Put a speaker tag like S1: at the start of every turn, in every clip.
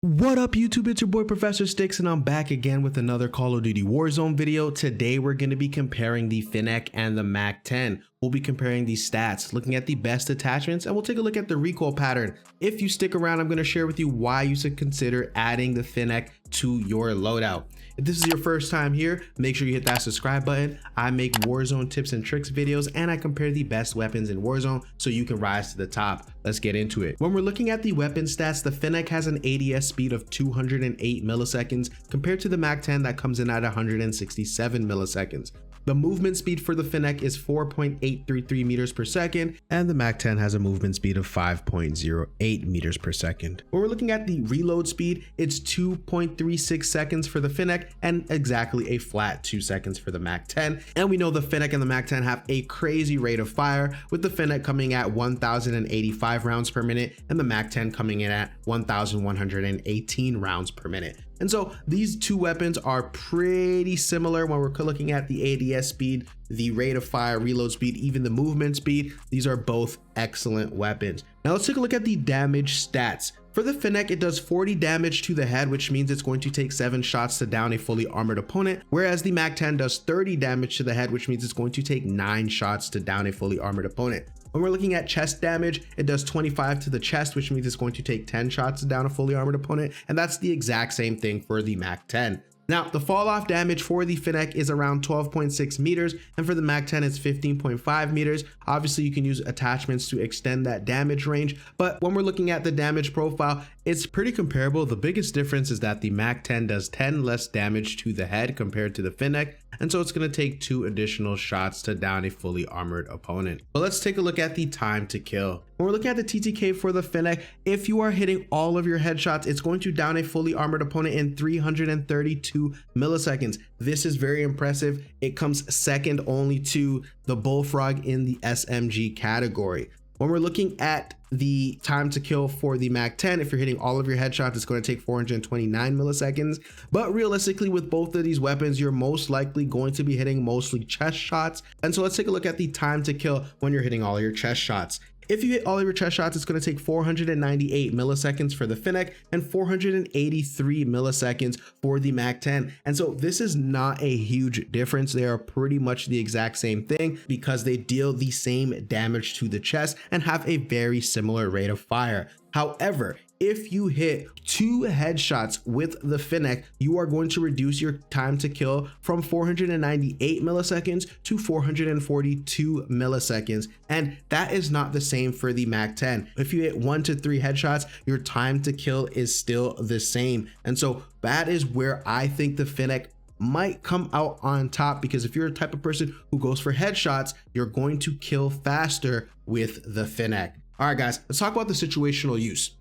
S1: What up YouTube, it's your boy ProfessorStix and I'm back again with another Call of Duty Warzone video. Today we're going to be comparing the FENNEC and the MAC-10. We'll be comparing these stats, looking at the best attachments, and we'll take a look at the recoil pattern. If you stick around, I'm going to share with you why you should consider adding the FENNEC to your loadout. If this is your first time here, make sure you hit that subscribe button. I make Warzone tips and tricks videos and I compare the best weapons in Warzone so you can rise to the top. Let's get into it. When we're looking at the weapon stats, the FENNEC has an ADS speed of 208 milliseconds compared to the MAC-10 that comes in at 167 milliseconds. The movement speed for the FENNEC is 4.833 meters per second, and the MAC-10 has a movement speed of 5.08 meters per second. When we're looking at the reload speed, it's 2.36 seconds for the FENNEC and exactly a flat 2 seconds for the MAC-10. And we know the FENNEC and the MAC-10 have a crazy rate of fire, with the FENNEC coming at 1,085 rounds per minute and the MAC-10 coming in at 1,118 rounds per minute. And so these two weapons are pretty similar when we're looking at the ADS speed, the rate of fire, reload speed, even the movement speed. These are both excellent weapons. Now let's take a look at the damage stats. For the FENNEC, it does 40 damage to the head, which means it's going to take 7 shots to down a fully armored opponent, whereas the MAC-10 does 30 damage to the head, which means it's going to take 9 shots to down a fully armored opponent. When we're looking at chest damage, it does 25 to the chest, which means it's going to take 10 shots to down a fully armored opponent, and that's the exact same thing for the MAC-10. Now, the fall off damage for the FENNEC is around 12.6 meters, and for the MAC-10 it's 15.5 meters. Obviously, you can use attachments to extend that damage range, but when we're looking at the damage profile, it's pretty comparable. The biggest difference is that the MAC-10 does 10 less damage to the head compared to the FENNEC, and so it's going to take 2 additional shots to down a fully armored opponent. But let's take a look at the time to kill. When we're looking at the TTK for the FENNEC, if you are hitting all of your headshots, it's going to down a fully armored opponent in 332 milliseconds. This is very impressive. It comes second only to the Bullfrog in the SMG category. When we're looking at the time to kill for the MAC-10, if you're hitting all of your headshots, it's going to take 429 milliseconds. But realistically, with both of these weapons, you're most likely going to be hitting mostly chest shots. And so let's take a look at the time to kill when you're hitting all of your chest shots. If you hit all of your chest shots, it's going to take 498 milliseconds for the FENNEC and 483 milliseconds for the MAC-10. And so this is not a huge difference. They are pretty much the exact same thing because they deal the same damage to the chest and have a very similar rate of fire. However, if you hit 2 headshots with the FENNEC, you are going to reduce your time to kill from 498 milliseconds to 442 milliseconds. And that is not the same for the MAC-10. If you hit 1 to 3 headshots, your time to kill is still the same. And so that is where I think the FENNEC might come out on top, because if you're a type of person who goes for headshots, you're going to kill faster with the FENNEC. All right, guys, let's talk about the situational use.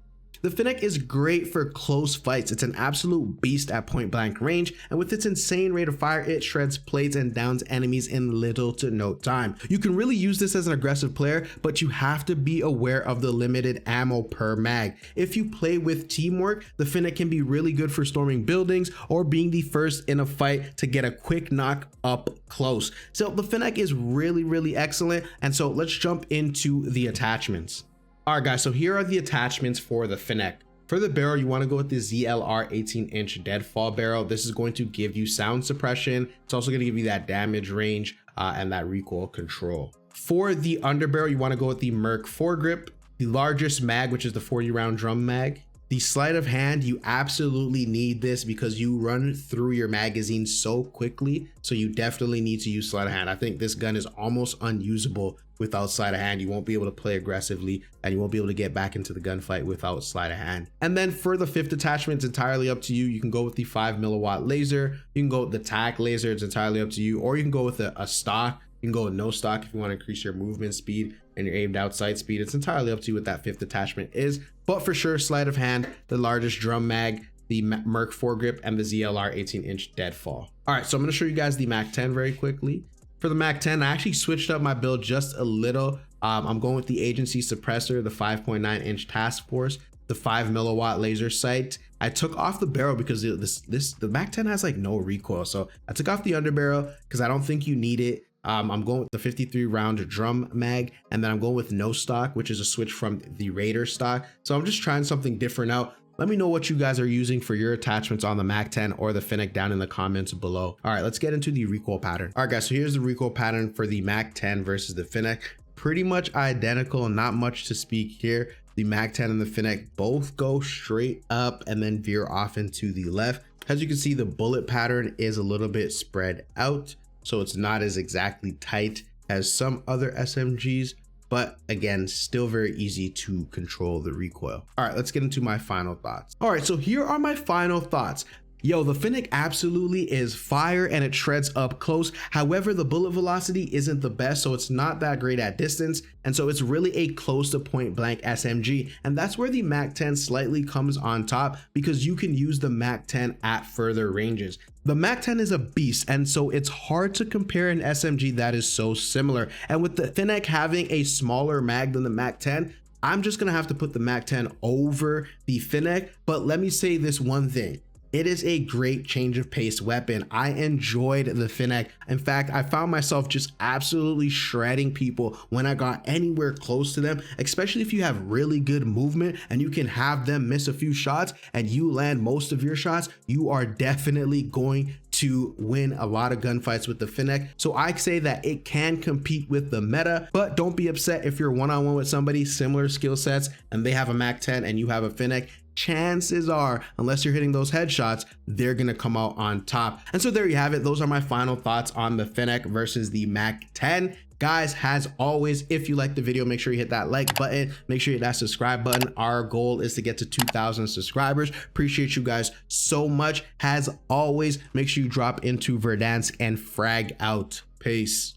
S1: The FENNEC is great for close fights. It's an absolute beast at point blank range, and with its insane rate of fire, it shreds plates and downs enemies in little to no time. You can really use this as an aggressive player, but you have to be aware of the limited ammo per mag. If you play with teamwork, the FENNEC can be really good for storming buildings or being the first in a fight to get a quick knock up close. So the FENNEC is really excellent, and so let's jump into the attachments. All right, guys, so here are the attachments for the FENNEC. For the barrel, you want to go with the ZLR 18-inch deadfall barrel. This is going to give you sound suppression. It's also going to give you that damage range and that recoil control. For the underbarrel, you want to go with the Merc foregrip, the largest mag, which is the 40-round drum mag. The sleight of hand, you absolutely need this because you run through your magazine so quickly. So you definitely need to use sleight of hand. I think this gun is almost unusable without sleight of hand. You won't be able to play aggressively and you won't be able to get back into the gunfight without sleight of hand. And then for the 5th attachment, it's entirely up to you. You can go with the 5 milliwatt laser. You can go with the TAC laser. It's entirely up to you. Or you can go with a stock. You can go with no stock if you want to increase your movement speed and your aimed out sight speed. It's entirely up to you what that 5th attachment is. But for sure, sleight of hand, the largest drum mag, the Merc foregrip, and the ZLR 18-inch deadfall. All right, so I'm going to show you guys the MAC-10 very quickly. For the MAC-10, I actually switched up my build just a little. I'm going with the agency suppressor, the 5.9-inch task force, the 5 milliwatt laser sight. I took off the barrel because the MAC-10 has like no recoil, so I took off the underbarrel because I don't think you need it. I'm going with the 53 round drum mag, and then I'm going with no stock, which is a switch from the Raider stock. So I'm just trying something different out. Let me know what you guys are using for your attachments on the MAC-10 or the FENNEC down in the comments below. All right, let's get into the recoil pattern. All right, guys, so here's the recoil pattern for the MAC-10 versus the FENNEC. Pretty much identical, not much to speak here. The MAC-10 and the FENNEC both go straight up and then veer off into the left. As you can see, the bullet pattern is a little bit spread out, so it's not as exactly tight as some other SMGs, but again, still very easy to control the recoil. All right, let's get into my final thoughts. All right, so here are my final thoughts. Yo, the FENNEC absolutely is fire and it shreds up close. However, the bullet velocity isn't the best, so it's not that great at distance. And so it's really a close to point blank SMG. And that's where the MAC-10 slightly comes on top, because you can use the MAC-10 at further ranges. The MAC-10 is a beast, and so it's hard to compare an SMG that is so similar. And with the FENNEC having a smaller mag than the MAC-10, I'm just gonna have to put the MAC-10 over the FENNEC. But let me say this one thing. It is a great change of pace weapon. I enjoyed the FENNEC. In fact, I found myself just absolutely shredding people when I got anywhere close to them, especially if you have really good movement and you can have them miss a few shots and you land most of your shots. You are definitely going to win a lot of gunfights with the FENNEC. So I say that it can compete with the meta, but don't be upset if you're one-on-one with somebody similar skill sets and they have a MAC-10 and you have a FENNEC. Chances are, unless you're hitting those headshots, they're gonna come out on top. And so there you have it. Those are my final thoughts on the FENNEC versus the MAC-10. Guys, as always, if you liked the video, make sure you hit that like button, make sure you hit that subscribe button. Our goal is to get to 2,000 subscribers. Appreciate you guys so much. As always, make sure you drop into Verdansk and frag out. Peace.